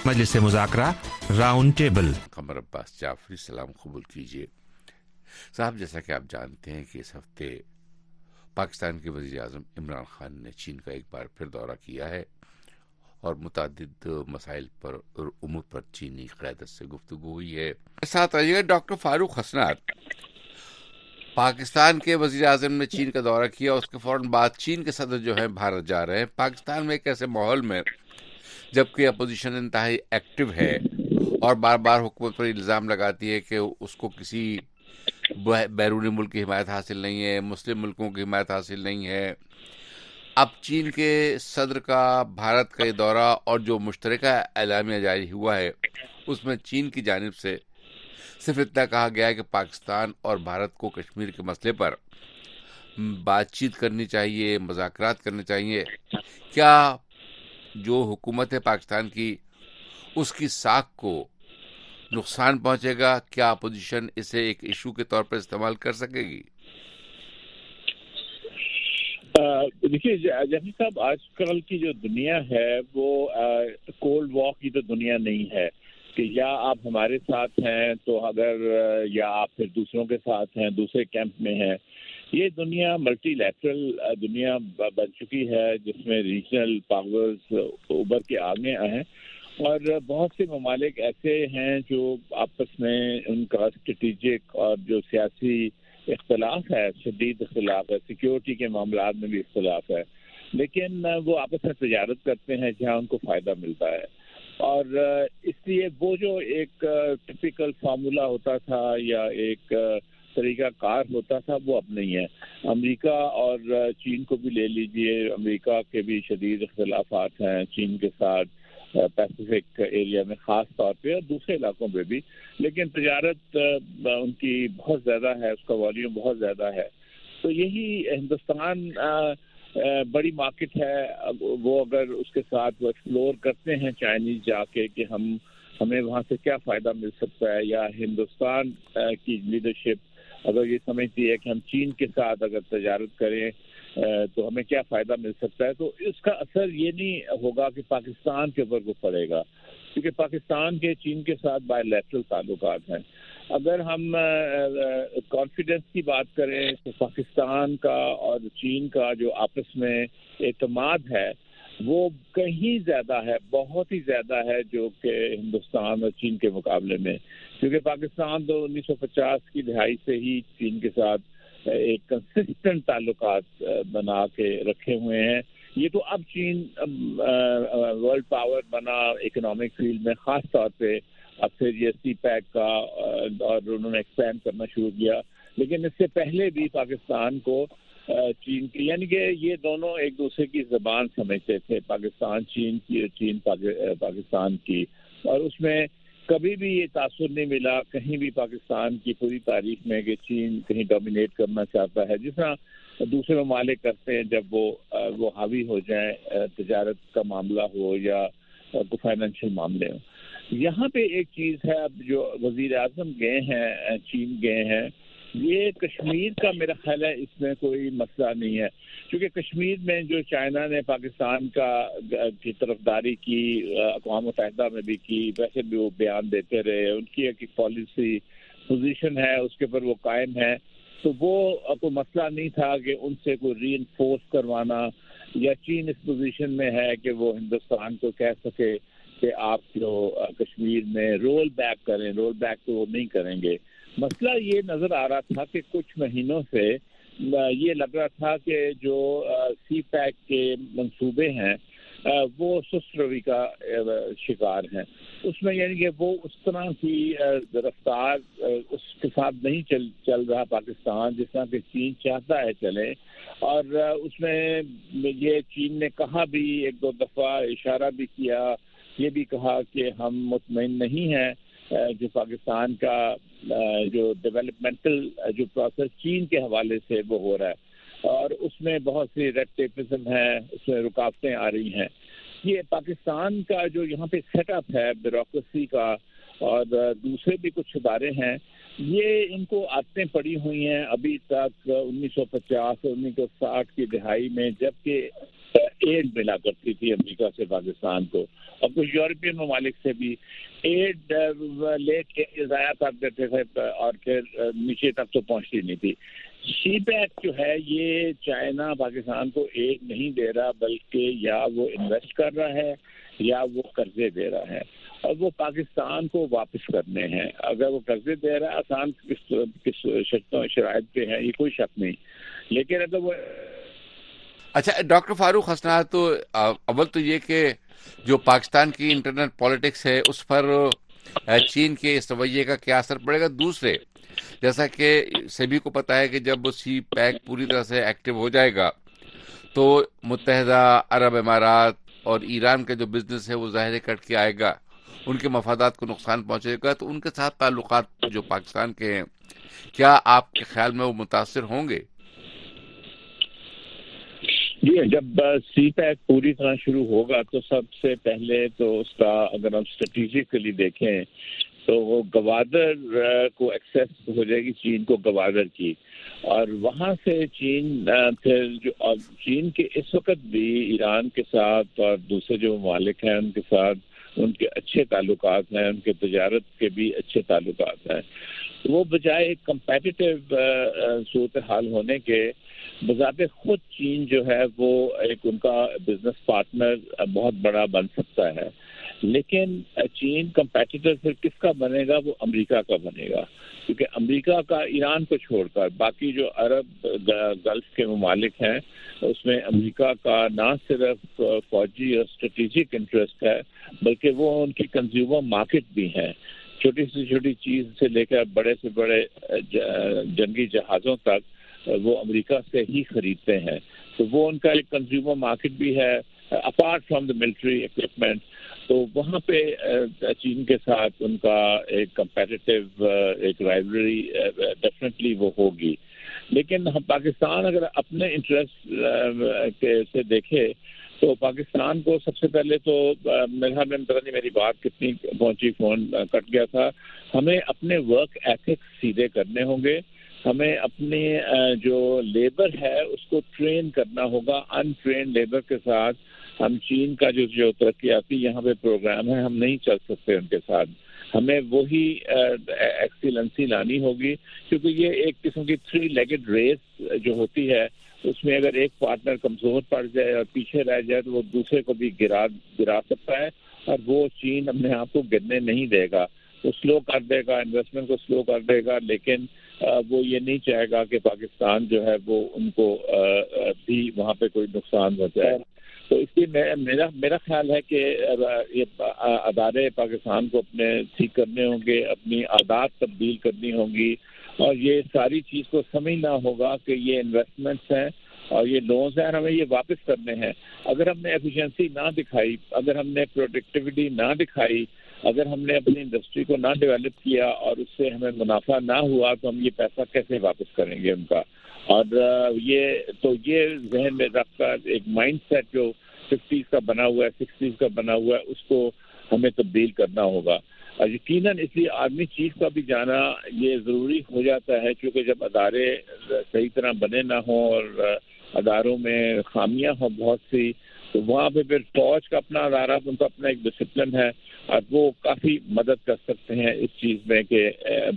مجلس مذاکرہ round table. Qamar عباس جعفری سلام قبول کیجیے. صاحب جیسا کہ آپ جانتے ہیں کہ اس ہفتے پاکستان کے وزیر اعظم عمران خان نے چین کا ایک بار پھر دورہ کیا ہے اور متعدد مسائل پر اور امور پر چینی قیادت سے گفتگو ہوئی ہے. ساتھ آئیے ڈاکٹر فاروق حسنات. پاکستان کے وزیر اعظم نے چین کا دورہ کیا، اس کے فوراً بعد چین کے صدر جو ہیں بھارت جا رہے ہیں. پاکستان میں ایک ایسے ماحول میں جبکہ اپوزیشن انتہائی ایکٹیو ہے اور بار بار حکومت پر الزام لگاتی ہے کہ اس کو کسی بیرونی ملک کی حمایت حاصل نہیں ہے، مسلم ملکوں کی حمایت حاصل نہیں ہے. اب چین کے صدر کا بھارت کا یہ دورہ اور جو مشترکہ اعلامیہ جاری ہوا ہے اس میں چین کی جانب سے صرف اتنا کہا گیا ہے کہ پاکستان اور بھارت کو کشمیر کے مسئلے پر بات چیت کرنی چاہیے، مذاکرات کرنے چاہیے. کیا جو حکومت ہے پاکستان کی اس کی ساکھ کو نقصان پہنچے گا؟ کیا اپوزیشن اسے ایک ایشو کے طور پر استعمال کر سکے گی؟ دیکھیے جیسے صاحب، آج کل کی جو دنیا ہے وہ کولڈ وار کی تو دنیا نہیں ہے کہ یا آپ ہمارے ساتھ ہیں تو اگر یا آپ پھر دوسروں کے ساتھ ہیں، دوسرے کیمپ میں ہیں. یہ دنیا ملٹی لیٹرل دنیا بن چکی ہے جس میں ریجنل پاورز ابھر کے آگے ہیں اور بہت سے ممالک ایسے ہیں جو آپس میں ان کا اسٹریٹجک اور جو سیاسی اختلاف ہے، شدید اختلاف ہے، سیکیورٹی کے معاملات میں بھی اختلاف ہے، لیکن وہ آپس میں تجارت کرتے ہیں جہاں ان کو فائدہ ملتا ہے. اور اس لیے وہ جو ایک ٹپیکل فارمولا ہوتا تھا یا ایک طریقہ کار ہوتا تھا وہ اب نہیں ہے. امریکہ اور چین کو بھی لے لیجئے، امریکہ کے بھی شدید اختلافات ہیں چین کے ساتھ پیسیفک ایریا میں خاص طور پہ اور دوسرے علاقوں پہ بھی، لیکن تجارت ان کی بہت زیادہ ہے، اس کا والیوم بہت زیادہ ہے. تو یہی ہندوستان بڑی مارکیٹ ہے، وہ اگر اس کے ساتھ وہ ایکسپلور کرتے ہیں چائنیز جا کے کہ ہمیں وہاں سے کیا فائدہ مل سکتا ہے، یا ہندوستان کی لیڈرشپ اگر یہ سمجھتی ہے کہ ہم چین کے ساتھ اگر تجارت کریں تو ہمیں کیا فائدہ مل سکتا ہے، تو اس کا اثر یہ نہیں ہوگا کہ پاکستان کے اوپر وہ پڑے گا، کیونکہ پاکستان کے چین کے ساتھ بائی لیٹرل تعلقات ہیں. اگر ہم کانفیڈنس کی بات کریں تو پاکستان کا اور چین کا جو آپس میں اعتماد ہے وہ کہیں زیادہ ہے، بہت ہی زیادہ ہے جو کہ ہندوستان اور چین کے مقابلے میں، کیونکہ پاکستان تو 1950 کی دہائی سے ہی چین کے ساتھ ایک کنسسٹنٹ تعلقات بنا کے رکھے ہوئے ہیں. یہ تو اب چین ورلڈ پاور بنا اکنامک فیلڈ میں، خاص طور پہ اب پھر یہ سی پیک کا اور انہوں نے ایکسپینڈ کرنا شروع کیا، لیکن اس سے پہلے بھی پاکستان کو چین کی، یعنی کہ یہ دونوں ایک دوسرے کی زبان سمجھتے تھے، پاکستان چین کی اور چین پاکستان کی، اور اس میں کبھی بھی یہ تاثر نہیں ملا کہیں بھی پاکستان کی پوری تاریخ میں کہ چین کہیں ڈومینیٹ کرنا چاہتا ہے، جس طرح دوسرے ممالک کرتے ہیں جب وہ حاوی ہو جائیں، تجارت کا معاملہ ہو یا کوئی فائنینشیل معاملے ہوں. یہاں پہ ایک چیز ہے، اب جو وزیر اعظم گئے ہیں چین گئے ہیں، یہ کشمیر کا میرا خیال ہے اس میں کوئی مسئلہ نہیں ہے، کیونکہ کشمیر میں جو چائنا نے پاکستان کی طرفداری کی، اقوام متحدہ میں بھی کی، ویسے بھی وہ بیان دیتے رہے، ان کی ایک پالیسی پوزیشن ہے اس کے اوپر وہ قائم ہے، تو وہ کوئی مسئلہ نہیں تھا کہ ان سے کوئی ری انفورس کروانا، یا چین اس پوزیشن میں ہے کہ وہ ہندوستان کو کہہ سکے کہ آپ جو کشمیر میں رول بیک کریں، رول بیک تو وہ نہیں کریں گے. مسئلہ یہ نظر آ رہا تھا کہ کچھ مہینوں سے یہ لگ رہا تھا کہ جو سی پیک کے منصوبے ہیں وہ سست روی کا شکار ہیں. اس میں یعنی کہ وہ اس طرح کی رفتار اس کے ساتھ نہیں چل رہا پاکستان جس طرح کہ چین چاہتا ہے چلے، اور اس میں یہ چین نے کہا بھی ایک دو دفعہ، اشارہ بھی کیا، یہ بھی کہا کہ ہم مطمئن نہیں ہیں جو پاکستان کا جو ڈیولپمنٹل جو پروسیس چین کے حوالے سے وہ ہو رہا ہے، اور اس میں بہت سی ریڈ ٹیپزم ہے، اس میں رکاوٹیں آ رہی ہیں. یہ پاکستان کا جو یہاں پہ سیٹ اپ ہے بیوروکریسی کا اور دوسرے بھی کچھ ادارے ہیں، یہ ان کو عادتیں پڑی ہوئی ہیں ابھی تک 1950 اور 1960 کی دہائی میں، جبکہ ایڈ ملا کرتی تھی امریکہ سے پاکستان کو، اور کچھ یورپین ممالک سے بھی ایڈ لے کے ضائع کر دیتے تھے اور پھر نیچے تک تو پہنچتی نہیں تھی. سی پیک جو ہے یہ چائنا پاکستان کو ایڈ نہیں دے رہا، بلکہ یا وہ انویسٹ کر رہا ہے یا وہ قرضے دے رہا ہے، اور وہ پاکستان کو واپس کرنے ہیں. اگر وہ قرضے دے رہا ہے آسان کس شرطوں شرائط پہ ہے یہ کوئی شک نہیں، لیکن اگر وہ اچھا ڈاکٹر فاروق حسنات، تو اول تو یہ کہ جو پاکستان کی انٹرنل پالیٹکس ہے اس پر چین کے اس رویے کا کیا اثر پڑے گا. دوسرے، جیسا کہ سبھی کو پتا ہے کہ جب سی پیک پوری طرح سے ایکٹیو ہو جائے گا تو متحدہ عرب امارات اور ایران کا جو بزنس ہے وہ ظاہر کٹ کے آئے گا، ان کے مفادات کو نقصان پہنچے گا، تو ان کے ساتھ تعلقات جو پاکستان کے ہیں کیا آپ کے خیال میں وہ متاثر ہوں گے؟ جی، جب سی پیک پوری طرح شروع ہوگا تو سب سے پہلے تو اس کا اگر ہم اسٹریٹجیکلی دیکھیں تو وہ گوادر کو ایکسیس ہو جائے گی، چین کو گوادر کی، اور وہاں سے چین پھر جو چین کے اس وقت بھی ایران کے ساتھ اور دوسرے جو ممالک ہیں ان کے ساتھ ان کے اچھے تعلقات ہیں، ان کے تجارت کے بھی اچھے تعلقات ہیں. وہ بجائے ایک کمپیٹیٹو صورتحال ہونے کے بذات خود چین جو ہے وہ ایک ان کا بزنس پارٹنر بہت بڑا بن سکتا ہے، لیکن چین کمپیٹیٹر پھر کس کا بنے گا؟ وہ امریکہ کا بنے گا، کیونکہ امریکہ کا ایران کو چھوڑ کر باقی جو عرب گلف کے ممالک ہیں اس میں امریکہ کا نہ صرف فوجی اور اسٹریٹجک انٹرسٹ ہے بلکہ وہ ان کی کنزیومر مارکیٹ بھی ہیں. چھوٹی سے چھوٹی چیز سے لے کر بڑے سے بڑے جنگی جہازوں تک وہ امریکہ سے ہی خریدتے ہیں، تو وہ ان کا ایک کنزیومر مارکیٹ بھی ہے apart from the military equipment. تو وہاں پہ چین کے ساتھ ان کا ایک کمپیٹیٹو ایک رائیولری ڈیفینیٹلی وہ ہوگی. لیکن ہم پاکستان اگر اپنے انٹرسٹ سے دیکھے تو پاکستان کو سب سے پہلے تو میرے خیال میں پتہ نہیں میری بات کتنی پہنچی، فون کٹ گیا تھا، ہمیں اپنے ورک ایتھکس سیدھے کرنے ہوں گے. ہمیں اپنے جو لیبر ہے اس کو ٹرین کرنا ہوگا. ان ٹرین لیبر کے ساتھ ہم چین کا جو ترقیاتی یہاں پہ پروگرام ہے ہم نہیں چل سکتے ان کے ساتھ. ہمیں وہی ایکسیلنسی لانی ہوگی، کیونکہ یہ ایک قسم کی 3 لیگڈ ریس جو ہوتی ہے اس میں اگر ایک پارٹنر کمزور پڑ جائے اور پیچھے رہ جائے تو وہ دوسرے کو بھی گرا سکتا ہے، اور وہ چین اپنے آپ کو گرنے نہیں دے گا. وہ سلو کر دے گا، انویسٹمنٹ کو سلو کر دے گا، لیکن وہ یہ نہیں چاہے گا کہ پاکستان جو ہے وہ ان کو بھی وہاں پہ کوئی نقصان ہو جائے. تو اس لیے میرا خیال ہے کہ یہ ادارے پاکستان کو اپنے ٹھیک کرنے ہوں گے، اپنی عادات تبدیل کرنی ہوں گی، اور یہ ساری چیز کو سمجھنا ہوگا کہ یہ انویسٹمنٹس ہیں اور یہ لونز ہیں اور ہمیں یہ واپس کرنے ہیں. اگر ہم نے ایفیشنسی نہ دکھائی، اگر ہم نے پروڈکٹیوٹی نہ دکھائی، اگر ہم نے اپنی انڈسٹری کو نہ ڈیولپ کیا اور اس سے ہمیں منافع نہ ہوا تو ہم یہ پیسہ کیسے واپس کریں گے ان کا؟ اور یہ ذہن میں رکھ کر ایک مائنڈ سیٹ جو 50s کا بنا ہوا ہے، 60s کا بنا ہوا ہے، اس کو ہمیں تبدیل کرنا ہوگا. اور یقیناً اس لیے آرمی چیف کا بھی جانا یہ ضروری ہو جاتا ہے، کیونکہ جب ادارے صحیح طرح بنے نہ ہوں اور اداروں میں خامیاں ہوں بہت سی، تو وہاں پہ پھر فوج کا اپنا ادارہ، ان کا اپنا ایک ڈسپلن ہے اور وہ کافی مدد کر سکتے ہیں اس چیز میں کہ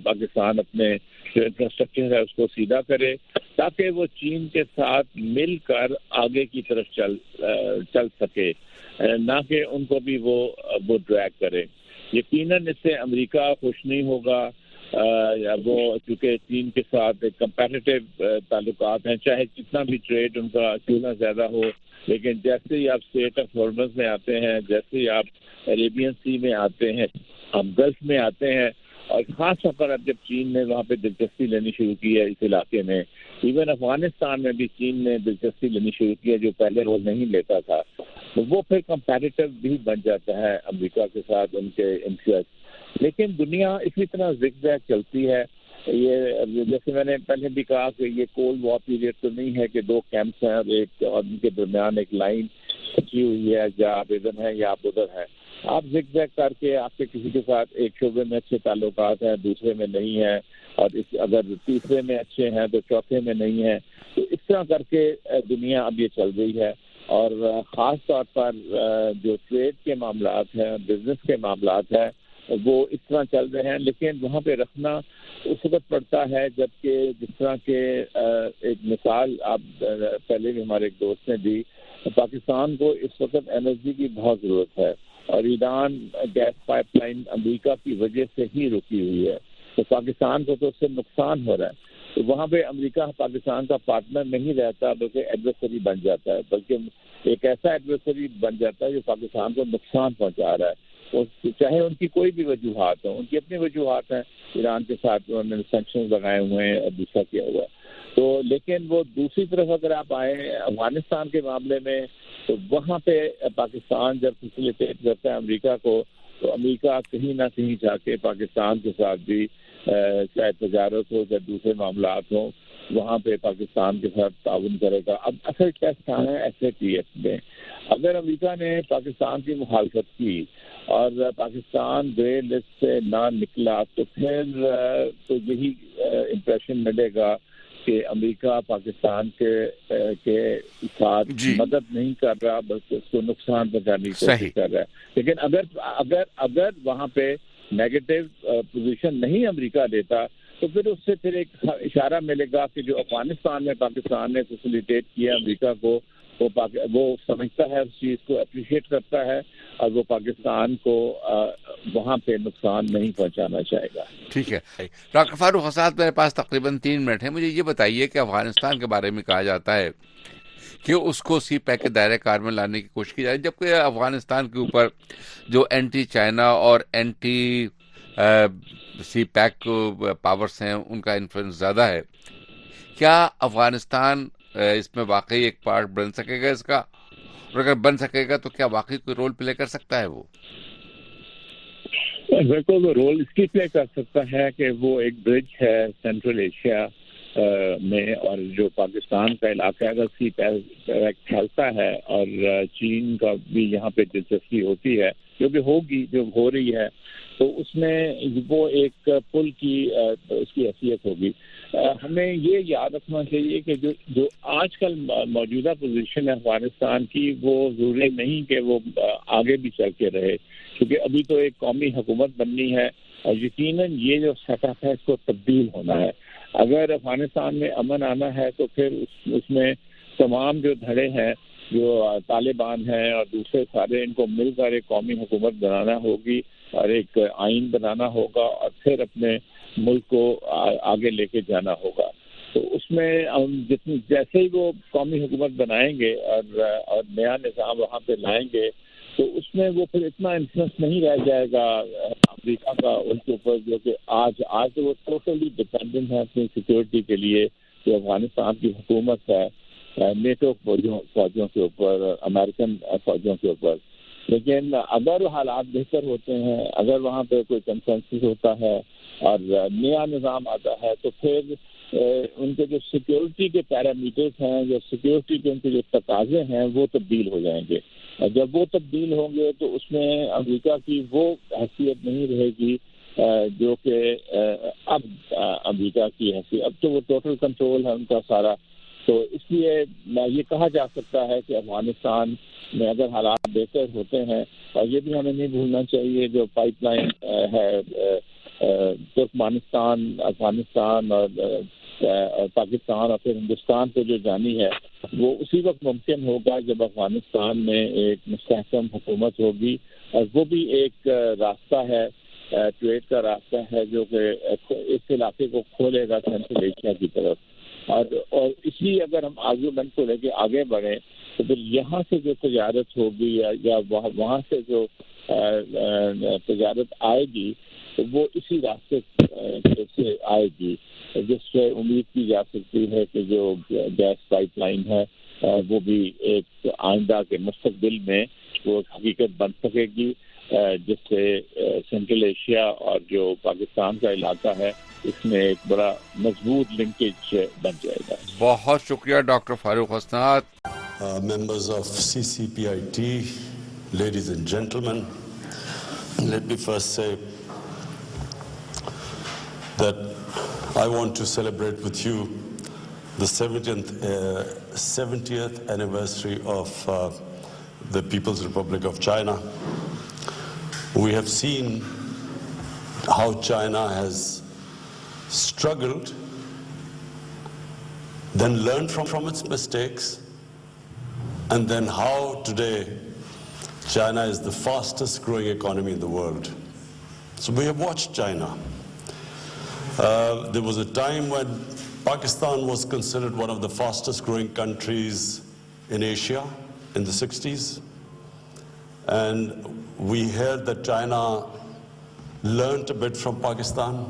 پاکستان اپنے جو انفراسٹرکچر ہے اس کو سیدھا کرے تاکہ وہ چین کے ساتھ مل کر آگے کی طرف چل سکے، نہ کہ ان کو بھی وہ ڈریگ کرے. یقیناً اس سے امریکہ خوش نہیں ہوگا، وہ چونکہ چین کے ساتھ ایک کمپیٹیٹو تعلقات ہیں، چاہے جتنا بھی ٹریڈ ان کا کیوں نہ زیادہ ہو، لیکن جیسے ہی آپ اسٹریٹ آف ہارمز میں آتے ہیں، جیسے ہی آپ عربین سی میں آتے ہیں، آپ گلف میں آتے ہیں، اور خاص طور پر اب جب چین نے وہاں پہ دلچسپی لینی شروع کی ہے اس علاقے میں، ایون افغانستان میں بھی چین نے دلچسپی لینی شروع کی ہے جو پہلے وہ نہیں لیتا تھا، تو وہ پھر کمپیٹیٹو بھی بن جاتا ہے امریکہ کے ساتھ ان کے انٹرسٹ. لیکن دنیا اسی طرح زگ زیگ چلتی ہے. یہ جیسے میں نے پہلے بھی کہا کہ یہ کولڈ وار پیریڈ تو نہیں ہے کہ 2 کیمپس ہیں اور ان کے درمیان ایک لائن کھینچی ہوئی ہے، یا آپ ادھر ہیں یا آپ ادھر ہیں. آپ زگ زیگ کر کے آپ کے کسی کے ساتھ ایک شعبے میں اچھے تعلقات ہیں، دوسرے میں نہیں ہیں، اور اگر تیسرے میں اچھے ہیں تو چوتھے میں نہیں ہیں. تو اس طرح کر کے دنیا اب یہ چل رہی ہے. اور خاص طور پر جو ٹریڈ کے معاملات ہیں، بزنس کے معاملات ہیں، وہ اس طرح چل رہے ہیں، لیکن وہاں پہ رکھنا اس وقت پڑتا ہے جبکہ جس طرح کے ایک مثال آپ پہلے بھی ہمارے ایک دوست نے دی، پاکستان کو اس وقت انرجی کی بہت ضرورت ہے اور ایران گیس پائپ لائن امریکہ کی وجہ سے ہی رکی ہوئی ہے، تو پاکستان کو تو اس سے نقصان ہو رہا ہے. تو وہاں پہ امریکہ پاکستان کا پارٹنر نہیں رہتا بلکہ ایڈورسری بن جاتا ہے، بلکہ ایک ایسا ایڈورسری بن جاتا ہے جو پاکستان کو نقصان پہنچا رہا ہے. چاہے ان کی کوئی بھی وجوہات ہوں، ان کی اپنی وجوہات ہیں، ایران کے ساتھ انہوں نے سینکشنز لگائے ہوئے ہیں اور دوسرا کیا ہوا ہے. تو لیکن وہ دوسری طرف اگر آپ آئیں افغانستان کے معاملے میں، تو وہاں پہ پاکستان جب فیسیلیٹیٹ کرتا ہے امریکہ کو، تو امریکہ کہیں نہ کہیں جا کے پاکستان کے ساتھ بھی چاہے تجارت ہو یا دوسرے معاملات ہوں، وہاں پہ پاکستان کے ساتھ تعاون کرے گا. اب اصل ٹیسٹ کہاں ہے SAT میں؟ اگر امریکہ نے پاکستان کی مخالفت کی اور پاکستان گرے لسٹ سے نہ نکلا، تو پھر تو یہی امپریشن ملے گا کہ امریکہ پاکستان کے ساتھ مدد نہیں کر رہا بلکہ اس کو نقصان پہنچانے کی کوشش کر رہا ہے. لیکن اگر وہاں پہ نیگیٹو پوزیشن نہیں امریکہ لیتا، تو پھر اس سے پھر ایک اشارہ ملے گا کہ جو افغانستان میں پاکستان نے فیسیلیٹیٹ کیا امریکہ کو، وہ سمجھتا ہے اس چیز کو، اپریشیٹ کرتا ہے، اور وہ پاکستان کو وہاں پہ نقصان نہیں پہنچانا چاہے گا. ٹھیک ہے ڈاکٹر فاروق حسنات، میرے پاس تقریباً 3 منٹ ہیں. مجھے یہ بتائیے کہ افغانستان کے بارے میں کہا جاتا ہے کہ اس کو سی پیک کے دائرۂ کار میں لانے کی کوشش کی جائے، جبکہ افغانستان کے اوپر جو اینٹی چائنا اور اینٹی سی پیک پاورز ہیں ان کا انفلوئنس زیادہ ہے. کیا افغانستان اس میں واقعی ایک پارٹ بن سکے گا اس کا؟ اور اگر بن سکے گا تو کیا واقعی کوئی رول پلے کر سکتا ہے وہ؟ بالکل وہ رول اس کی پلے کر سکتا ہے کہ وہ ایک برج ہے سینٹرل ایشیا میں، اور جو پاکستان کا علاقہ ہے اگر سی پیک چلتا ہے اور چین کا بھی یہاں پہ دلچسپی ہوتی ہے، جو کہ ہوگی، جو ہو رہی ہے، تو اس میں وہ ایک پل کی اس کی حیثیت ہوگی. ہمیں یہ یاد رکھنا چاہیے کہ جو آج کل موجودہ پوزیشن ہے افغانستان کی، وہ ضروری نہیں کہ وہ آگے بھی چل کے رہے، کیونکہ ابھی تو ایک قومی حکومت بننی ہے اور یقیناً یہ جو سیٹ اپ ہے اس کو تبدیل ہونا ہے. اگر افغانستان میں امن آنا ہے تو پھر اس میں تمام جو دھڑے ہیں، جو طالبان ہیں اور دوسرے سارے، ان کو مل کر ایک قومی حکومت بنانا ہوگی اور ایک آئین بنانا ہوگا اور پھر اپنے ملک کو آگے لے کے جانا ہوگا. تو اس میں جیسے ہی وہ قومی حکومت بنائیں گے اور نیا نظام وہاں پہ لائیں گے، تو اس میں وہ پھر اتنا انفلوئنس نہیں رہ جائے گا امریکہ کا ان کے اوپر، جو کہ آج وہ ٹوٹلی ڈپینڈنٹ ہے اپنی سیکورٹی کے لیے، جو افغانستان کی حکومت ہے نیٹو فوجوں کے اوپر، امریکن فوجوں کے اوپر. لیکن اگر حالات بہتر ہوتے ہیں، اگر وہاں پہ کوئی کنسنسس ہوتا ہے اور نیا نظام آتا ہے، تو پھر ان کے جو سیکورٹی کے پیرامیٹرز ہیں، جو سیکورٹی کے ان کے جو تقاضے ہیں، وہ تبدیل ہو جائیں گے. جب وہ تبدیل ہوں گے تو اس میں امریکہ کی وہ حیثیت نہیں رہے گی جو کہ اب امریکہ کی حیثیت، اب تو وہ ٹوٹل کنٹرول ہے ان کا سارا. تو اس لیے یہ کہا جا سکتا ہے کہ افغانستان میں اگر حالات بہتر ہوتے ہیں، اور یہ بھی ہمیں نہیں بھولنا چاہیے جو پائپ لائن ہے ترکمانستان، افغانستان اور پاکستان اور پھر ہندوستان کو جو جانی ہے، وہ اسی وقت ممکن ہوگا جب افغانستان میں ایک مستحکم حکومت ہوگی، اور وہ بھی ایک راستہ ہے، ٹریڈ کا راستہ ہے جو کہ اس علاقے کو کھولے گا سینٹرل ایشیا کی طرف. اور اس لیے اگر ہم آرگومنٹ کو لے کے آگے بڑھیں تو پھر یہاں سے جو تجارت ہوگی یا وہاں سے جو تجارت آئے گی، تو وہ اسی راستے سے آئے گی، جس سے امید کی جا سکتی ہے کہ جو گیس پائپ لائن ہے وہ بھی ایک آئندہ کے مستقبل میں وہ حقیقت بن سکے گی، جس سے سینٹرل ایشیا اور جو پاکستان کا علاقہ ہے اس میں ایک بڑا مضبوط لنکیج بن جائے گا. بہت شکریہ doctor Farooq Hasanat. Members of CCPIT, ladies and gentlemen, let me first say that I want to celebrate with you the 70th 70th anniversary of the People's Republic of China. We have seen how China has struggled, then learned from its mistakes, and then how today China is the fastest growing economy in the world. So we have watched China. There was a time when Pakistan was considered one of the fastest growing countries in Asia in the 60s. And we heard that China learned a bit from Pakistan.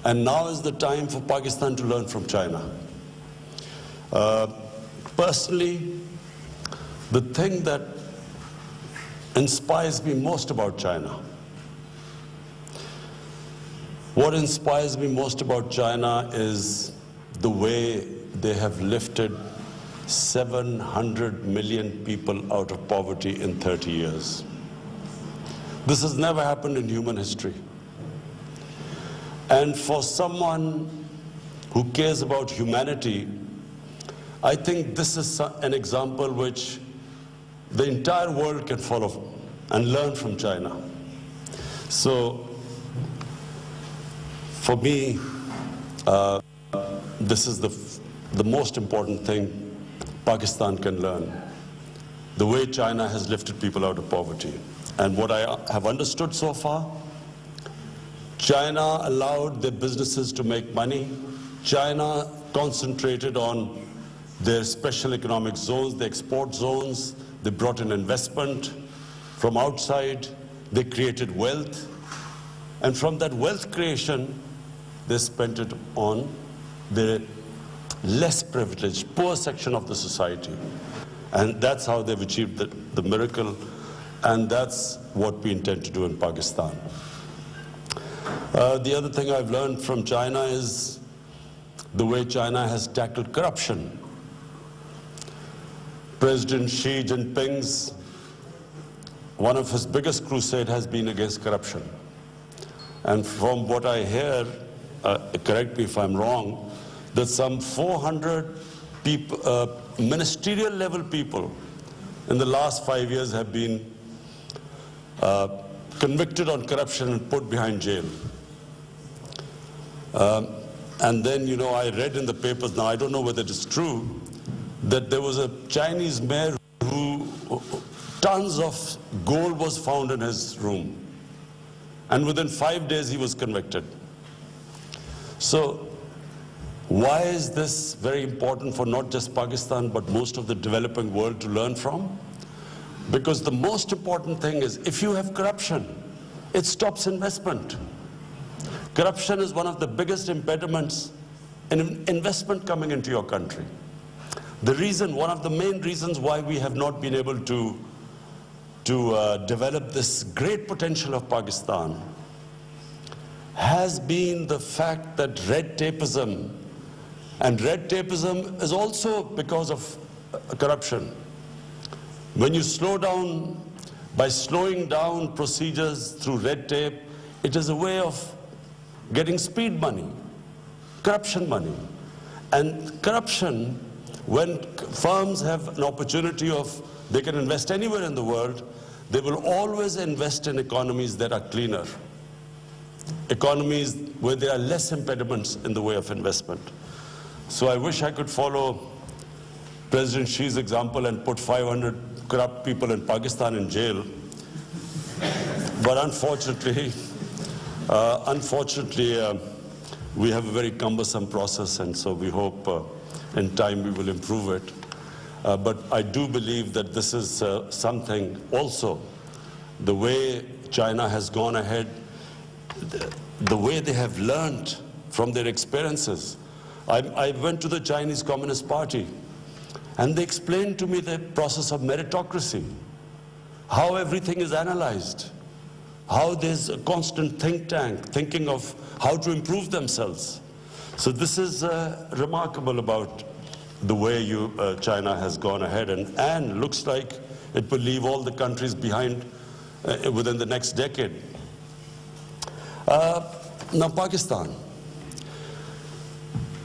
And now is the time for Pakistan to learn from China. Personally, the thing that inspires me most about China, what inspires me most about China is the way they have lifted 700 million people out of poverty in 30 years. This has never happened in human history. And for someone who cares about humanity, I think this is an example which the entire world can follow and learn from China. So, for me, this is the most important thing Pakistan can learn, the way China has lifted people out of poverty. And what I have understood so far, China allowed their businesses to make money. China concentrated on their special economic zones, the export zones. They brought in investment from outside. They created wealth. And from that wealth creation, they spent it on the less privileged, poor section of the society. And that's how they've achieved the miracle. And that's what we intend to do in Pakistan. The other thing I've learned from China is the way China has tackled corruption. President Xi Jinping's, one of his biggest crusade has been against corruption. And from what I hear, correct me if I'm wrong, that some 400 people, ministerial level people in the last 5 years have been convicted on corruption and put behind jail. And then, you know, I read in the papers, now I don't know whether it is true, that there was a Chinese mayor who, tons of gold was found in his room. And within 5 days he was convicted. So, why is this very important for not just Pakistan, but most of the developing world to learn from? Because the most important thing is, if you have corruption, it stops investment. Corruption is one of the biggest impediments in investment coming into your country. The reason, one of the main reasons why we have not been able to develop this great potential of Pakistan has been the fact that red tapeism, and red tapeism is also because of corruption. When you slow down, by slowing down procedures through red tape, it is a way of getting speed money, corruption money. And corruption, when firms have an opportunity of, they can invest anywhere in the world, they will always invest in economies that are cleaner, economies where there are less impediments in the way of investment. So I wish I could follow President Xi's example and put 500 corrupt people in Pakistan in jail. But unfortunately, we have a very cumbersome process, and so we hope in time we will improve it. But I do believe that this is something also, the way China has gone ahead, the way they have learned from their experiences. I went to the Chinese Communist Party, and they explained to me the process of meritocracy, how everything is analyzed, how there's a constant think tank thinking of how to improve themselves. So this is remarkable about the way China has gone ahead, and looks like it will leave all the countries behind within the next decade. Now Pakistan.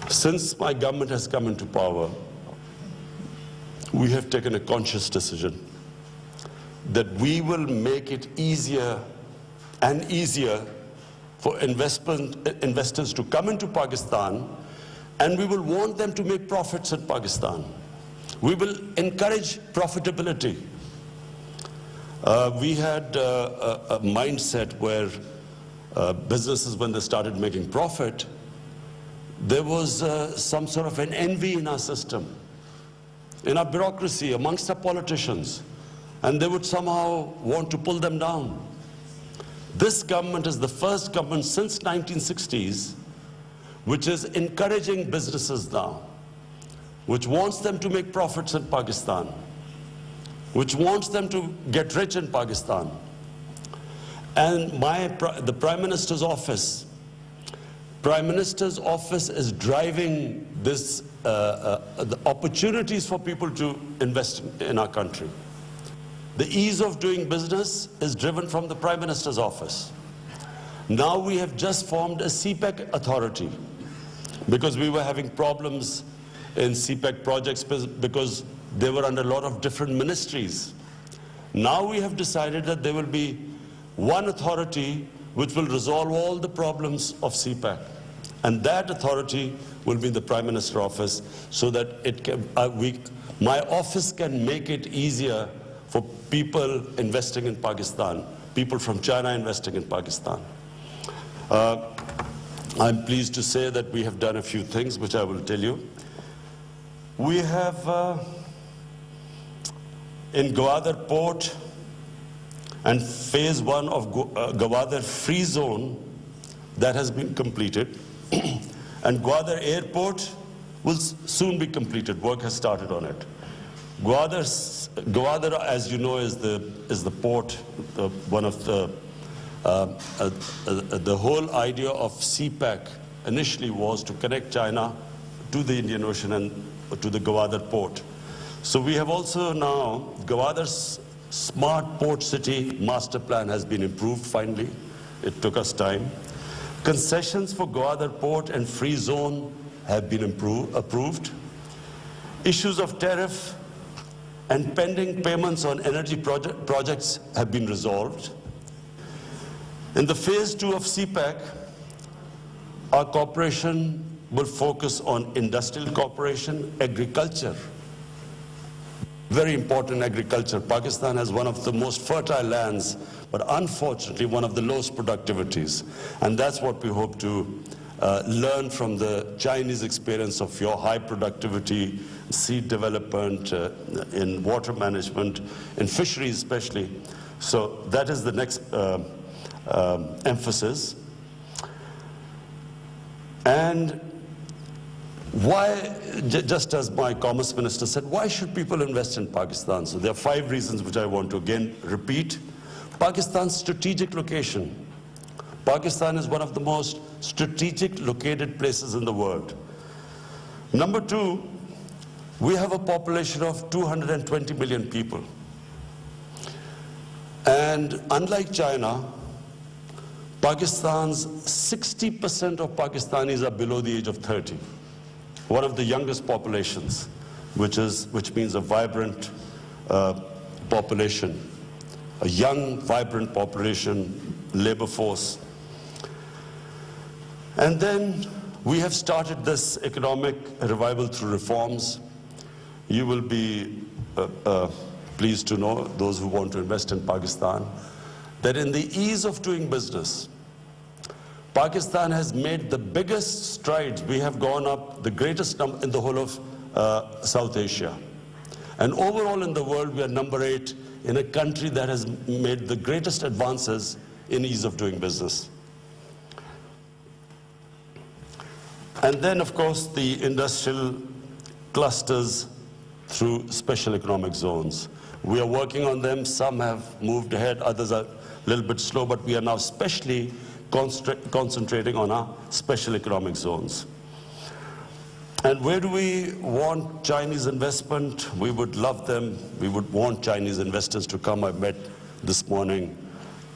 Since my government has come into power, we have taken a conscious decision that we will make it easier and easier for investors to come into Pakistan, and we will want them to make profits in Pakistan. We will encourage profitability. We had a mindset where businesses, when they started making profit, there was some sort of an envy in our system, in our bureaucracy, amongst our politicians, and they would somehow want to pull them down. This government is the first government since 1960s which is encouraging businesses now, which wants them to make profits in Pakistan, which wants them to get rich in Pakistan. And the Prime Minister's office is driving this, the opportunities for people to invest in our country. The ease of doing business is driven from the Prime Minister's office. Now we have just formed a CPEC authority because we were having problems in CPEC projects because they were under a lot of different ministries. Now we have decided that there will be one authority which will resolve all the problems of CPEC. And that authority will be in the Prime Minister's office so that it can, my office can make it easier for people investing in Pakistan, people from China investing in Pakistan. I'm pleased to say that we have done a few things which I will tell you. We have in Gwadar Port and phase 1 of Gwadar Free Zone that has been completed, and Gwadar Airport will soon be completed. Work has started on it. Gwadar, as you know, is the port. One of the whole idea of CPEC initially was to connect China to the Indian Ocean and to the Gwadar port. So we have also now Gwadar's smart port city master plan has been improved finally. It took us time. Concessions for Gwadar port and free zone have been approved. Issues of tariff and pending payments on energy projects have been resolved. In the phase 2 of CPEC, our cooperation will focus on industrial cooperation, agriculture. Very important agriculture. Pakistan has one of the most fertile lands, but unfortunately one of the lowest productivities. And that's what we hope to learn from the Chinese experience of your high productivity, seed development, in water management, in fisheries especially. So that is the next emphasis. And why, just as my Commerce Minister said, why should people invest in Pakistan? So there are 5 reasons which I want to again repeat. Pakistan's strategic location. Pakistan is one of the most strategic located places in the world. Number 2, we have a population of 220 million people. And unlike China, Pakistan's 60% of Pakistanis are below the age of 30. One of the youngest populations, which means a vibrant population, a young, vibrant population, labor force. And then we have started this economic revival through reforms. You will be pleased to know, those who want to invest in Pakistan, that in the ease of doing business, Pakistan has made the biggest strides. We have gone up the greatest number in the whole of South Asia. And overall in the world, we are number 8 in a country that has made the greatest advances in ease of doing business. And then, of course, the industrial clusters through special economic zones. We are working on them. Some have moved ahead, others are a little bit slow, but we are now especially concentrating on our special economic zones. And where do we want Chinese investment? We would love them. We would want Chinese investors to come. I met this morning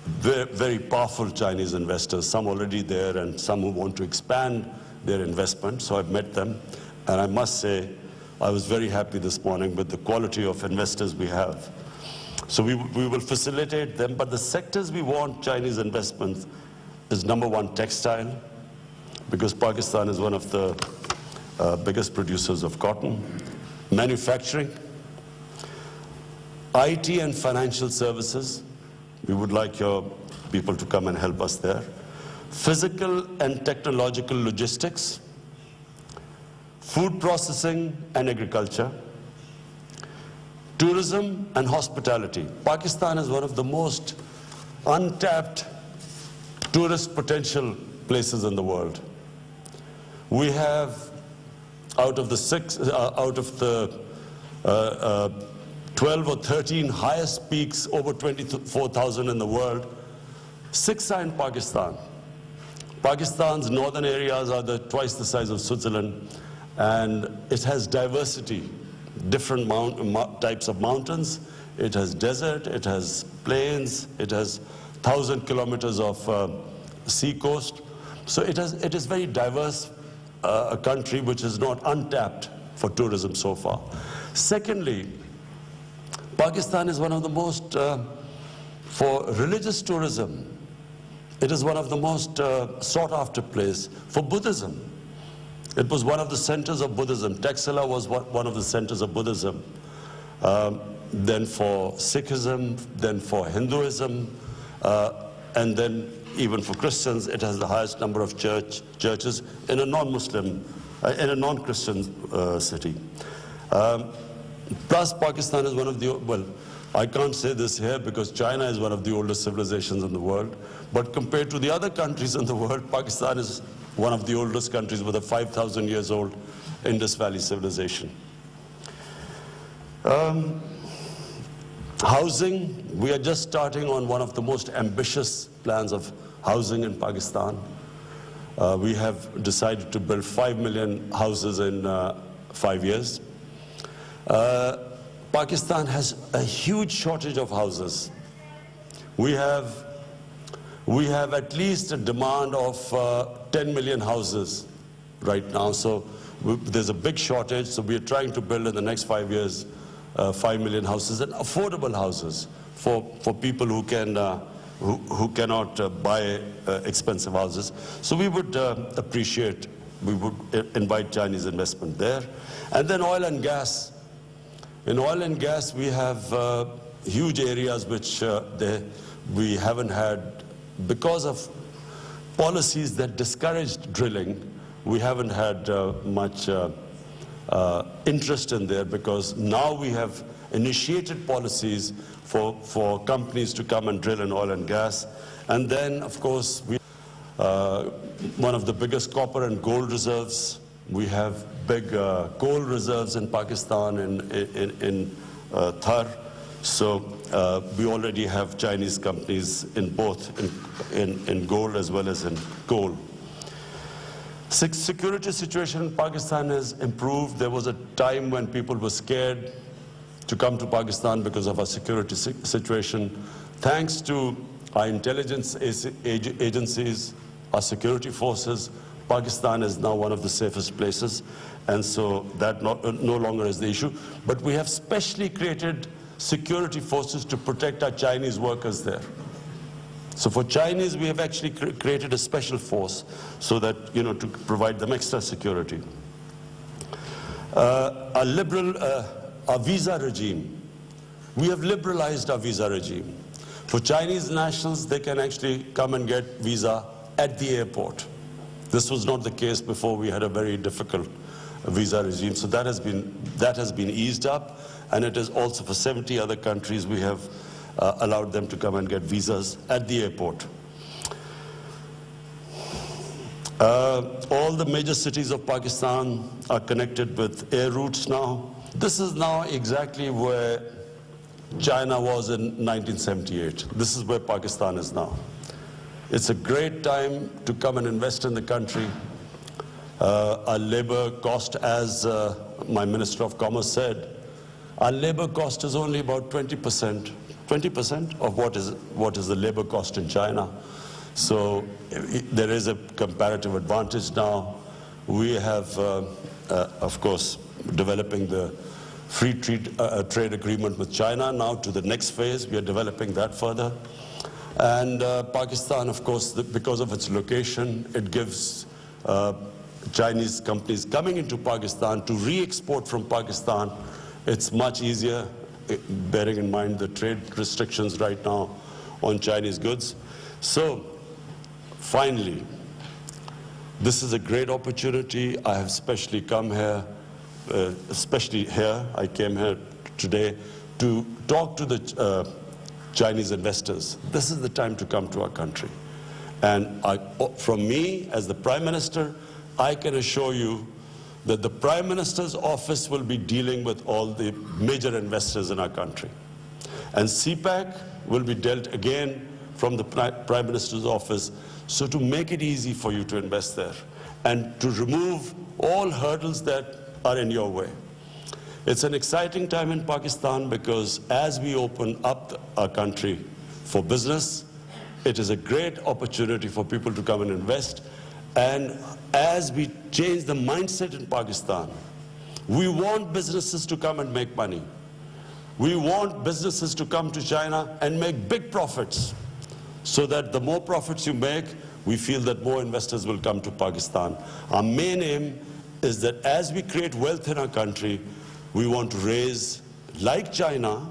very powerful Chinese investors, some already there and some who want to expand their investment. So I've met them. And I must say, I was very happy this morning with the quality of investors we have. So we will facilitate them, but the sectors we want Chinese investments is number one, textile, because Pakistan is one of the biggest producers of cotton, manufacturing, IT and financial services. We would like your people to come and help us there. Physical and technological logistics, food processing and agriculture, tourism and hospitality. Pakistan is one of the most untapped tourist potential places in the world. We have, out of the 12 or 13 highest peaks, over 24,000 in the world, 6 are in Pakistan. Pakistan's northern areas are twice the size of Switzerland, and it has diversity, different types of mountains. It has desert, it has plains, it has 1,000 kilometers of sea coast. So it is very diverse, a country which is not untapped for tourism so far. Secondly, Pakistan is one of the most, for religious tourism, it is one of the most sought after place for Buddhism. It was one of the centers of Buddhism. Taxila was one of the centers of Buddhism. Then for Sikhism, then for Hinduism, and then even for Christians, it has the highest number of churches in a non-Muslim, in a non-Christian city. Plus, Pakistan is one of the, well, I can't say this here because China is one of the oldest civilizations in the world, but compared to the other countries in the world, Pakistan is one of the oldest countries with a 5,000 years old Indus Valley civilization. Housing, we are just starting on one of the most ambitious plans of housing in Pakistan. We have decided to build 5 million houses in 5 years. Pakistan has a huge shortage of houses. We have at least a demand of 10 million houses right now. So there's a big shortage. So we are trying to build in the next 5 years 5 million houses, and affordable houses for people who cannot buy expensive houses. So we would appreciate, we would invite Chinese investment there. And then oil and gas. In oil and gas, we have huge areas which we haven't had, because of policies that discouraged drilling, we haven't had much interest in there, because now we have initiated policies for companies to come and drill in oil and gas. And then, of course, we one of the biggest copper and gold reserves. We have big coal reserves in Pakistan, in Thar. So we already have Chinese companies in both, in gold as well as in coal. Security situation in Pakistan has improved. There was a time when people were scared to come to Pakistan because of our security situation. Thanks to our intelligence agencies, our security forces, Pakistan is now one of the safest places, and so that no longer is the issue. But we have specially created security forces to protect our Chinese workers there. So for Chinese, we have actually created a special force so that, to provide them extra security. Our visa regime. We have liberalized our visa regime. For Chinese nationals, they can actually come and get visa at the airport. This was not the case before. We had a very difficult visa regime. So that has been eased up, and it is also for 70 other countries we have allowed them to come and get visas at the airport. All the major cities of Pakistan are connected with air routes now. This is now exactly where China was in 1978. This is where Pakistan is now. It's a great time to come and invest in the country. Our labor cost, as my Minister of Commerce said, our labor cost is only about 20% of what is the labor cost in China. So there is a comparative advantage now. We have, of course, developing the free trade agreement with China now to the next phase. We are developing that further. And Pakistan, of course, because of its location, it gives Chinese companies coming into Pakistan to re-export from Pakistan. It's much easier, bearing in mind the trade restrictions right now on Chinese goods. So, finally, this is a great opportunity. I have specially come here, I came here today to talk to the Chinese investors. This is the time to come to our country. And from me, as the Prime Minister, I can assure you that the Prime Minister's office will be dealing with all the major investors in our country. And CPAC will be dealt again from the Prime Minister's office, so to make it easy for you to invest there and to remove all hurdles that are in your way. It's an exciting time in Pakistan because as we open up our country for business, it is a great opportunity for people to come and invest. And as we change the mindset in Pakistan, we want businesses to come and make money. We want businesses to come to China and make big profits, so that the more profits you make, we feel that more investors will come to Pakistan. Our main aim is that as we create wealth in our country, we want to raise, like China,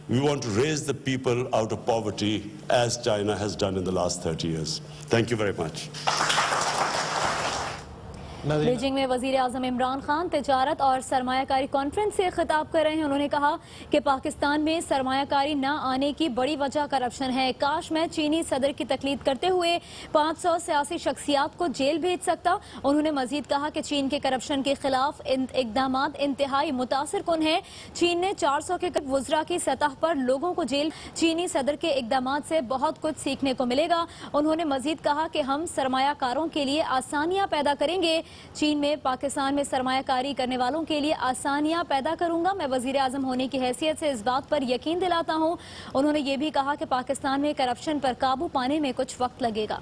we want to raise the people out of poverty as China has done in the last 30 years. Thank you very much. Beijing میں وزیر اعظم عمران خان تجارت اور سرمایہ کاری conference سے خطاب کر رہے ہیں. انہوں نے کہا کہ پاکستان میں سرمایہ کاری نہ آنے کی بڑی وجہ کرپشن ہے. کاش میں چینی صدر کی تقلید کرتے ہوئے 500 سیاسی شخصیات کو جیل بھیج سکتا. انہوں نے مزید کہا کہ چین کے کرپشن کے خلاف اقدامات انتہائی متاثر کن ہیں. چین نے 400 کے قریب وزراء کی سطح پر لوگوں کو جیل. چینی صدر کے اقدامات سے بہت کچھ سیکھنے کو ملے گا. انہوں نے مزید کہا کہ ہم سرمایہ کاروں کے لیے آسانیاں پیدا کریں گے. چین میں پاکستان میں سرمایہ کاری کرنے والوں کے لیے آسانیاں پیدا کروں گا. میں وزیر اعظم ہونے کی حیثیت سے اس بات پر یقین دلاتا ہوں. انہوں نے یہ بھی کہا کہ پاکستان میں کرپشن پر قابو پانے میں کچھ وقت لگے گا.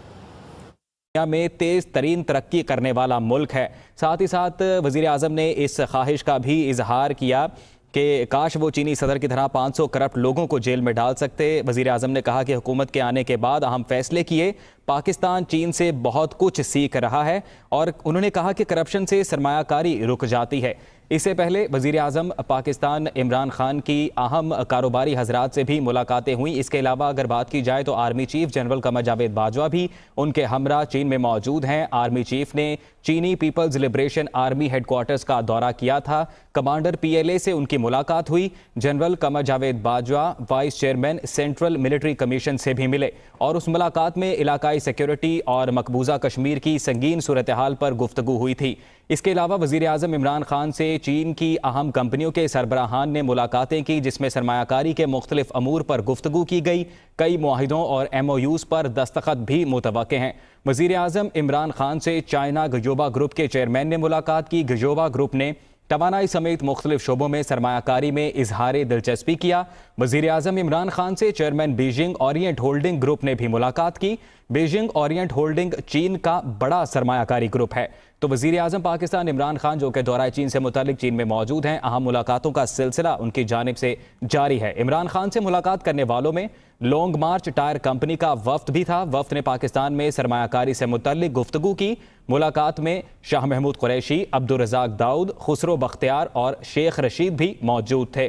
دنیا میں تیز ترین ترقی کرنے والا ملک ہے. ساتھ ہی ساتھ وزیر اعظم نے اس خواہش کا بھی اظہار کیا کہ کاش وہ چینی صدر کی طرح 500 کرپٹ لوگوں کو جیل میں ڈال سکتے. وزیر اعظم نے کہا کہ حکومت کے آنے کے بعد اہم فیصلے کیے. پاکستان چین سے بہت کچھ سیکھ رہا ہے اور انہوں نے کہا کہ کرپشن سے سرمایہ کاری رک جاتی ہے. اس سے پہلے وزیر اعظم پاکستان عمران خان کی اہم کاروباری حضرات سے بھی ملاقاتیں ہوئیں. اس کے علاوہ اگر بات کی جائے تو army chief general Qamar Javed Bajwa بھی ان کے ہمراہ چین میں موجود ہیں. آرمی چیف نے چینی People's Liberation Army headquarters کا دورہ کیا تھا. کمانڈر PLA سے ان کی ملاقات ہوئی. General Qamar Javed Bajwa vice chairman central military commission سے بھی ملے اور اس ملاقات میں علاقائی سیکیورٹی اور مقبوضہ کشمیر کی سنگین صورتحال پر گفتگو ہوئی تھی. اس کے علاوہ وزیر اعظم عمران خان سے چین کی اہم کمپنیوں کے سربراہان نے ملاقاتیں کی جس میں سرمایہ کاری کے مختلف امور پر گفتگو کی گئی. کئی معاہدوں اور MOUs پر دستخط بھی متوقع ہیں. وزیر اعظم عمران خان سے چائنا گجوبا گروپ کے چیئرمین نے ملاقات کی. گجوبا گروپ نے توانائی سمیت مختلف شعبوں میں سرمایہ کاری میں اظہار دلچسپی کیا. وزیر اعظم عمران خان سے chairman Beijing Orient holding group نے بھی ملاقات کی. بیجنگ اورینٹ ہولڈنگ چین کا بڑا سرمایہ کاری گروپ ہے. تو وزیر اعظم پاکستان عمران خان جو کہ دورہ چین سے متعلق چین میں موجود ہیں, اہم ملاقاتوں کا سلسلہ ان کی جانب سے جاری ہے. عمران خان سے ملاقات کرنے والوں میں لانگ مارچ ٹائر کمپنی کا وفد بھی تھا. وفد نے پاکستان میں سرمایہ کاری سے متعلق گفتگو کی. ملاقات میں شاہ محمود قریشی, عبدالرزاق داؤد, خسرو بختیار اور شیخ رشید بھی موجود تھے.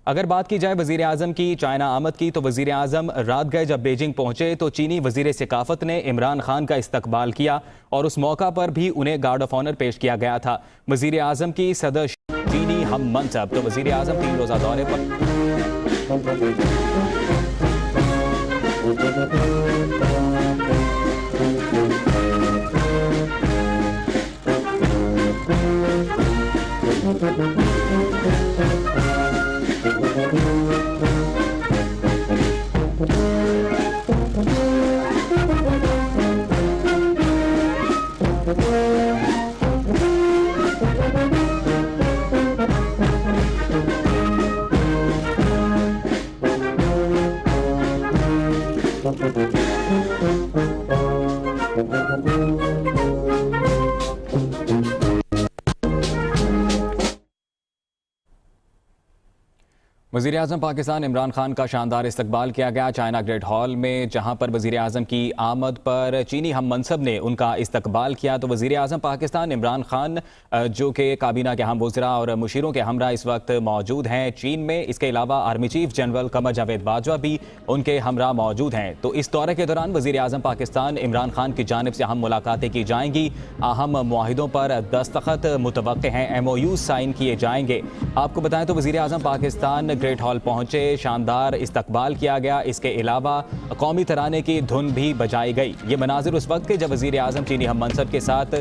اگر بات کی جائے وزیر اعظم کی چائنا آمد کی تو وزیر اعظم رات گئے جب بیجنگ پہنچے تو چینی وزیر ثقافت نے عمران خان کا استقبال کیا اور اس موقع پر بھی انہیں گارڈ آف آنر پیش کیا گیا تھا. وزیر اعظم کی صدر چینی ہم منصب. تو وزیر اعظم 3 روزہ دورے پر وزیر اعظم پاکستان عمران خان کا شاندار استقبال کیا گیا چائنا گریٹ ہال میں، جہاں پر وزیر اعظم کی آمد پر چینی ہم منصب نے ان کا استقبال کیا۔ تو وزیر اعظم پاکستان عمران خان جو کہ کابینہ کے اہم وزراء اور مشیروں کے ہمراہ اس وقت موجود ہیں چین میں، اس کے علاوہ army chief general Qamar Javed Bajwa بھی ان کے ہمراہ موجود ہیں۔ تو اس دورے کے دوران وزیر اعظم پاکستان عمران خان کی جانب سے اہم ملاقاتیں کی جائیں گی، اہم معاہدوں پر دستخط متوقع ہیں، MOU سائن کیے جائیں گے۔ آپ کو بتائیں تو وزیر اعظم پاکستان گریٹ ہال پہنچے، شاندار استقبال کیا گیا، اس کے علاوہ قومی ترانے کی دھن بھی بجائی گئی۔ یہ مناظر اس وقت کے جب وزیر اعظم چینی ہم منصب کے ساتھ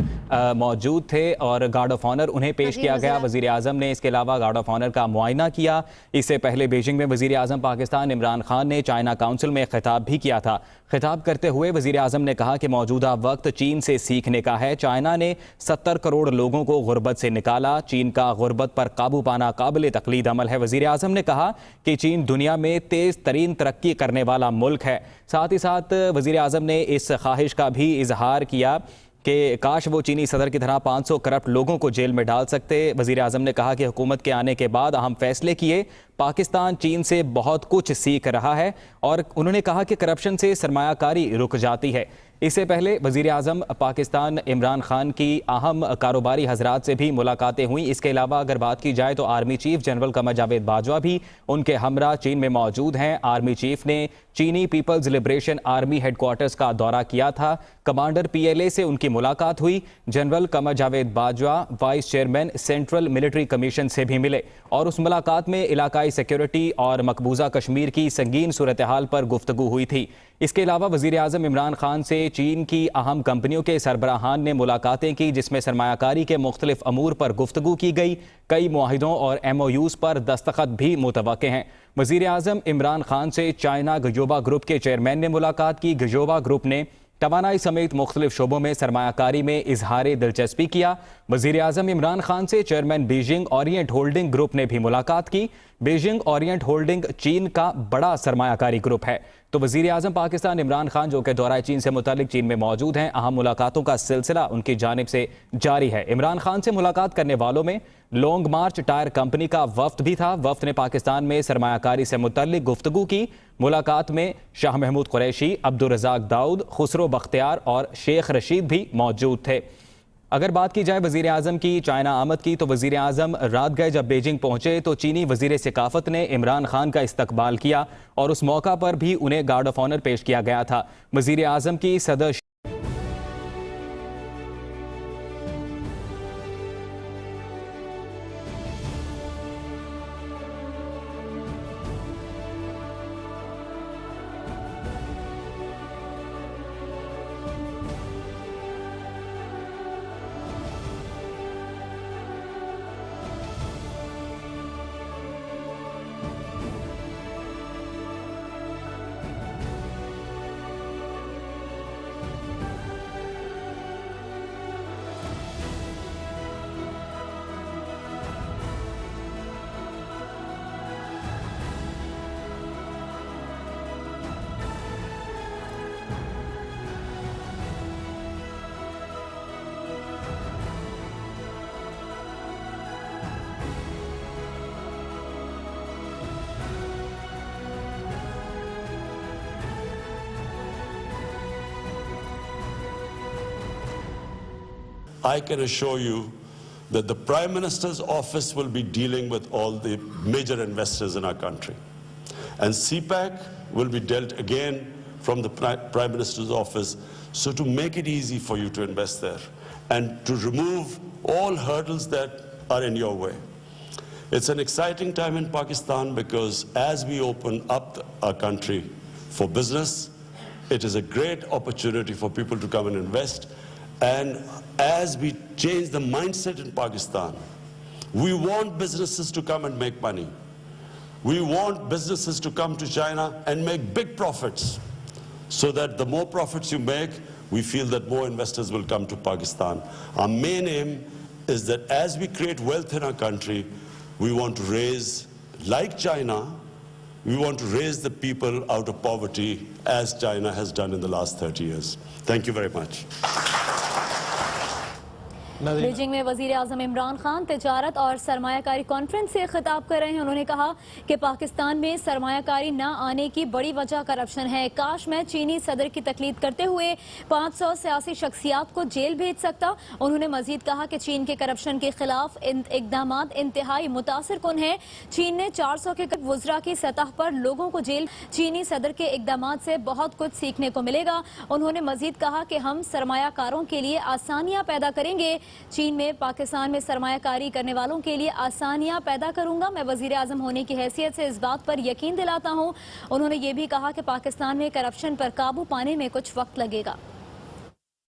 موجود تھے اور گارڈ آف آنر انہیں پیش کیا گیا۔ وزیر اعظم نے اس کے علاوہ گارڈ آف آنر کا معائنہ کیا۔ اس سے پہلے بیجنگ میں وزیر اعظم پاکستان عمران خان نے چائنا کونسل میں خطاب بھی کیا تھا۔ خطاب کرتے ہوئے وزیر اعظم نے کہا کہ موجودہ وقت چین سے سیکھنے کا ہے۔ چائنا نے 70 کروڑ لوگوں کو غربت سے نکالا، چین کا غربت پر قابو پانا قابل تقلید عمل ہے۔ وزیر اعظم نے کہا کہ چین دنیا میں تیز ترین ترقی کرنے والا ملک ہے۔ ساتھ ہی ساتھ وزیر اعظم نے اس خواہش کا بھی اظہار کیا کہ کاش وہ چینی صدر کی طرح 500 کرپٹ لوگوں کو جیل میں ڈال سکتے۔ وزیر اعظم نے کہا کہ حکومت کے آنے کے بعد اہم فیصلے کیے، پاکستان چین سے بہت کچھ سیکھ رہا ہے، اور انہوں نے کہا کہ کرپشن سے سرمایہ کاری رک جاتی ہے۔ اس سے پہلے وزیر اعظم پاکستان عمران خان کی اہم کاروباری حضرات سے بھی ملاقاتیں ہوئیں۔ اس کے علاوہ اگر بات کی جائے تو army chief general Qamar Javed Bajwa بھی ان کے ہمراہ چین میں موجود ہیں۔ آرمی چیف نے چینی People's Liberation Army headquarters کا دورہ کیا تھا، کمانڈر PLA سے ان کی ملاقات ہوئی۔ General Qamar Javed Bajwa vice chairman central military commission سے بھی ملے، اور اس ملاقات میں علاقائی سیکیورٹی اور مقبوضہ کشمیر کی سنگین صورتحال پر گفتگو ہوئی تھی۔ اس کے علاوہ وزیر اعظم عمران خان سے چین کی اہم کمپنیوں کے سربراہان نے ملاقاتیں کی، جس میں سرمایہ کاری کے مختلف امور پر گفتگو کی گئی۔ کئی معاہدوں اور MOUs پر دستخط بھی متوقع ہیں۔ وزیر اعظم عمران خان سے چائنا گجوبا گروپ کے چیئرمین نے ملاقات کی۔ گجوبا گروپ نے توانائی سمیت مختلف شعبوں میں سرمایہ کاری میں اظہار دلچسپی کیا۔ وزیر اعظم عمران خان سے chairman Beijing Orient holding group نے بھی ملاقات کی۔ بیجنگ اورینٹ ہولڈنگ چین کا بڑا سرمایہ کاری گروپ ہے۔ تو وزیر اعظم پاکستان عمران خان جو کہ دورہ چین سے متعلق چین میں موجود ہیں، اہم ملاقاتوں کا سلسلہ ان کی جانب سے جاری ہے۔ عمران خان سے ملاقات کرنے والوں میں لانگ مارچ ٹائر کمپنی کا وفد بھی تھا۔ وفد نے پاکستان میں سرمایہ کاری سے متعلق گفتگو کی۔ ملاقات میں شاہ محمود قریشی، عبدالرزاق داؤد، خسرو بختیار اور شیخ رشید بھی موجود تھے۔ اگر بات کی جائے وزیر اعظم کی چائنا آمد کی، تو وزیر اعظم رات گئے جب بیجنگ پہنچے تو چینی وزیر ثقافت نے عمران خان کا استقبال کیا، اور اس موقع پر بھی انہیں گارڈ آف آنر پیش کیا گیا تھا۔ وزیر اعظم کی صدر I can assure you that the Prime Minister's office will be dealing with all the major investors in our country. And CPAC will be dealt again from the Prime Minister's office, so to make it easy for you to invest there and to remove all hurdles that are in your way. It's an exciting time in Pakistan because as we open up our country for business, it is a great opportunity for people to come and invest. And as we change the mindset in Pakistan, we want businesses to come and make money. We want businesses to come to China and make big profits, so that the more profits you make, we feel that more investors will come to Pakistan. Our main aim is that as we create wealth in our country, we want to raise, like China, we want to raise the people out of poverty as China has done in the last 30 years. Thank you very much. Beijing میں وزیر اعظم عمران خان تجارت اور سرمایہ کاری conference سے خطاب کر رہے ہیں. انہوں نے کہا کہ پاکستان میں سرمایہ کاری نہ آنے کی بڑی وجہ کرپشن ہے. کاش میں چینی صدر کی تقلید کرتے ہوئے 500 سیاسی شخصیات کو جیل بھیج سکتا. انہوں نے مزید کہا کہ چین کے کرپشن کے خلاف اقدامات انتہائی متاثر کن ہیں. چین نے 400 کے قریب وزراء کی سطح پر لوگوں کو جیل. چینی صدر کے اقدامات سے بہت کچھ سیکھنے کو ملے گا. انہوں نے مزید کہا کہ ہم سرمایہ کاروں کے لیے آسانیاں پیدا کریں گے. چین میں پاکستان میں سرمایہ کاری کرنے والوں کے لیے آسانیاں پیدا کروں گا. میں وزیر اعظم ہونے کی حیثیت سے اس بات پر یقین دلاتا ہوں. انہوں نے یہ بھی کہا کہ پاکستان میں کرپشن پر قابو پانے میں کچھ وقت لگے گا.